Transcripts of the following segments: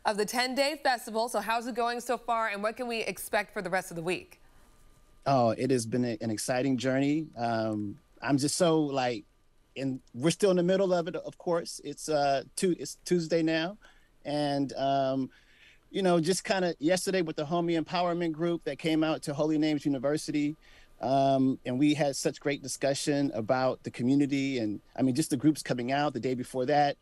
of the 10-day festival. So how's it going so far, and what can we expect for the rest of the week? Oh, it has been an exciting journey. I'm just so like, and we're still in the middle of it. Of course, it's Tuesday now, and just kind of yesterday with the Homie Empowerment Group that came out to Holy Names University, and we had such great discussion about the community, and I mean, just the groups coming out. The day before that,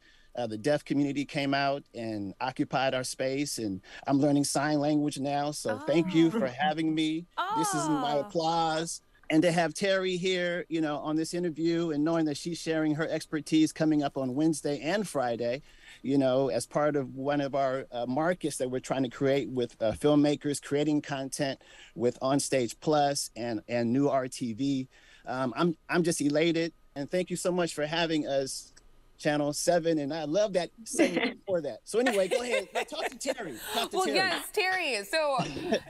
the deaf community came out and occupied our space, and I'm learning sign language now. So thank you for having me. This is my Oh. applause. And to have Terri here, on this interview, and knowing that she's sharing her expertise coming up on Wednesday and Friday, as part of one of our markets that we're trying to create with filmmakers creating content with Onstage Plus and New RTV. I'm just elated, and thank you so much for having us, Channel 7, and I love that segment before that. So anyway, go ahead. Talk to Terri. Well, yes, Terri. So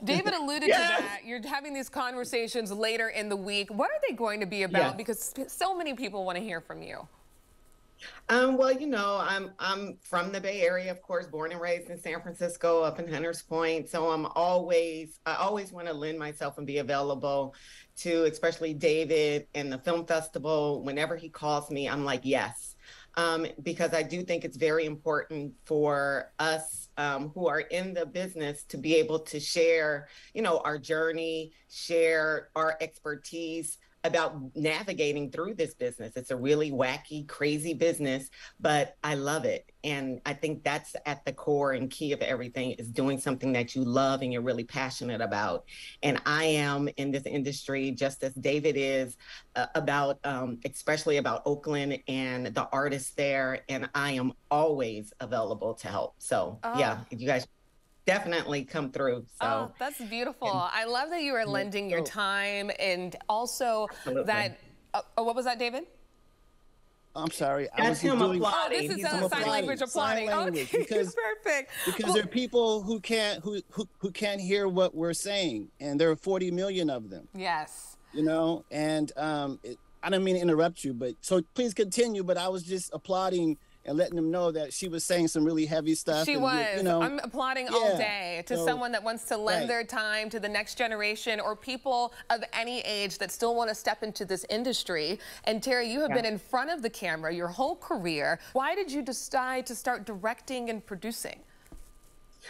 David alluded to that. You're having these conversations later in the week. What are they going to be about? Yeah. Because so many people want to hear from you. Well, I'm from the Bay Area, of course, born and raised in San Francisco, up in Hunters Point. So I always want to lend myself and be available to, especially David and the film festival. Whenever he calls me, I'm like, yes. Because I do think it's very important for us who are in the business to be able to share, our journey, share our expertise about navigating through this business. It's a really wacky, crazy business, but I love it. And I think that's at the core and key of everything, is doing something that you love and you're really passionate about. And I am in this industry, just as David is, about, especially about Oakland and the artists there. And I am always available to help. So yeah, you guys definitely come through. So that's beautiful. I love that you are lending your time, and also that. What was that, David? I'm sorry. That's him applauding. Oh, this is sign language applauding. Okay, because, perfect. Because there are people who can't hear what we're saying, and there are 40 million of them. Yes. And I don't mean to interrupt you, but so please continue. But I was just applauding and letting them know that she was saying some really heavy stuff. She was. I'm applauding all day to someone that wants to lend their time to the next generation, or people of any age that still want to step into this industry. And Terri, you have been in front of the camera your whole career. Why did you decide to start directing and producing?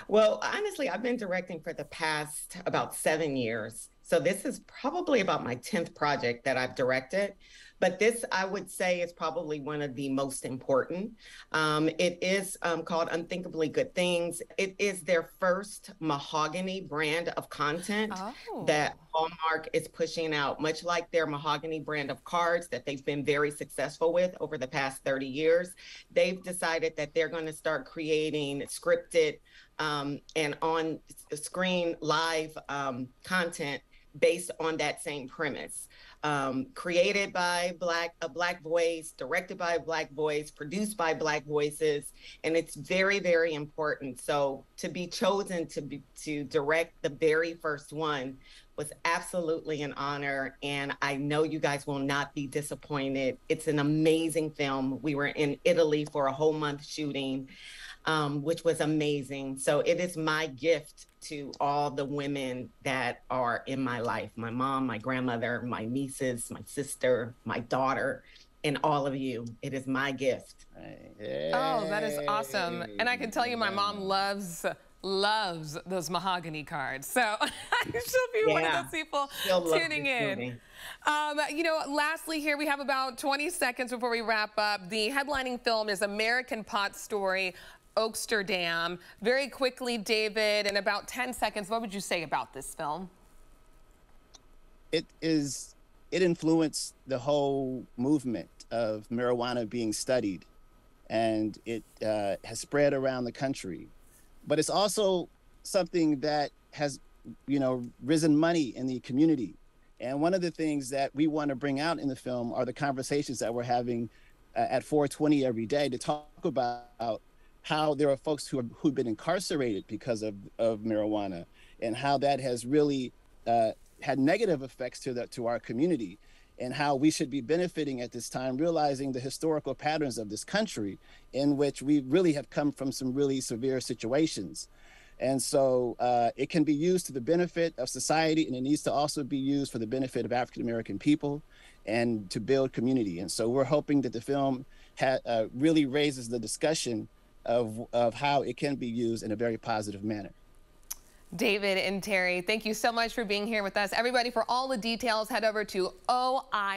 Well, honestly, I've been directing for the past about 7 years. So this is probably about my 10th project that I've directed. But this, I would say, is probably one of the most important. It is called Unthinkably Good Things. It is their first mahogany brand of content that Hallmark is pushing out, much like their mahogany brand of cards that they've been very successful with over the past 30 years. They've decided that they're going to start creating scripted and on-screen live content based on that same premise. Created by a Black voice, directed by a Black voice, produced by Black voices, and it's very, very important. So to be chosen to direct the very first one was absolutely an honor, and I know you guys will not be disappointed. It's an amazing film. We were in Italy for a whole month shooting, which was amazing. So it is my gift to all the women that are in my life, my mom, my grandmother, my nieces, my sister, my daughter, and all of you. It is my gift. Oh, that is awesome. And I can tell you my mom loves those mahogany cards. So she'll be one of those people tuning in. Lastly here, we have about 20 seconds before we wrap up. The headlining film is American Pot Story, Oaksterdam. Very quickly, David, in about 10 seconds, what would you say about this film? It influenced the whole movement of marijuana being studied, and it has spread around the country. But it's also something that has, risen money in the community. And one of the things that we want to bring out in the film are the conversations that we're having at 420 every day to talk about how there are folks who've been incarcerated because of marijuana, and how that has really had negative effects to our community. and how we should be benefiting at this time, realizing the historical patterns of this country in which we really have come from some really severe situations. And so it can be used to the benefit of society, and it needs to also be used for the benefit of African-American people and to build community. And so we're hoping that the film really raises the discussion of how it can be used in a very positive manner. David and Terri, thank you so much for being here with us. Everybody, for all the details, head over to oiff.org.